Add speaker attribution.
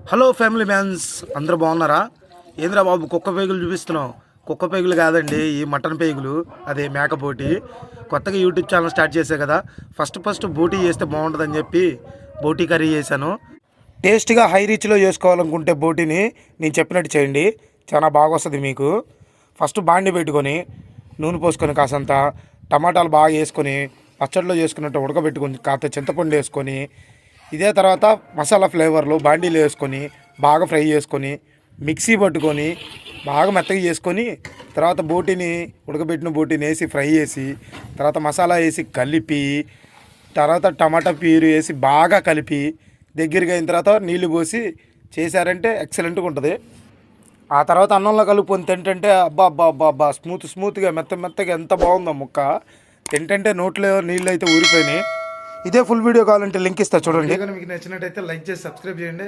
Speaker 1: Hello family man's, అందరూ బాగున్నారా? ఏంద్రా బాబు కుక్క పేగులు చూపిస్తున్నావు? కుక్క పేగులు కాదండి, ఈ మటన్ పేగులు. అదే మేకపోటి. కొత్తగా యూట్యూబ్ ఛానల్ స్టార్ట్ చేసే కదా, ఫస్ట్ బోటీ చేస్తే బాగుంటుందని చెప్పి బోటీ కర్రీ చేశాను. టేస్ట్గా హై రీచ్లో చేసుకోవాలనుకుంటే బోటీని నేను చెప్పినట్టు చేయండి, చాలా బాగా వస్తుంది మీకు. ఫస్ట్ బాండి పెట్టుకొని నూనె పోసుకొని కాసంత టమాటాలు బాగా వేసుకొని పచ్చడిలో చేసుకున్నట్టు ఉడకబెట్టుకొని కాస్త చింతపండు వేసుకొని, ఇదే తర్వాత మసాలా ఫ్లేవర్లు బాండీలు వేసుకొని బాగా ఫ్రై చేసుకొని మిక్సీ పట్టుకొని బాగా మెత్తగా చేసుకొని తర్వాత బోటీని ఉడకబెట్టిన బోటీని వేసి ఫ్రై చేసి తర్వాత మసాలా వేసి కలిపి తర్వాత టమాటా ప్యూరీ వేసి బాగా కలిపి దగ్గరగా అయిన తర్వాత నీళ్లు పోసి చేశారంటే ఎక్సలెంట్గా ఉంటుంది. ఆ తర్వాత అన్నంలో కలుపుకొని తింటుంటే అబ్బా అబ్బా అబ్బా అబ్బా స్మూత్గా మెత్తగా ఎంత బాగుందో ముక్క. తింటుంటే నోట్లో నీళ్ళు అయితే ఊరిపోయినాయి. ఇదే ఫుల్ వీడియో కావాలంటే లింక్ ఇస్తా చూడండి. మీకు నచ్చినట్టయితే లైక్ చేసి సబ్స్క్రైబ్ చేయండి.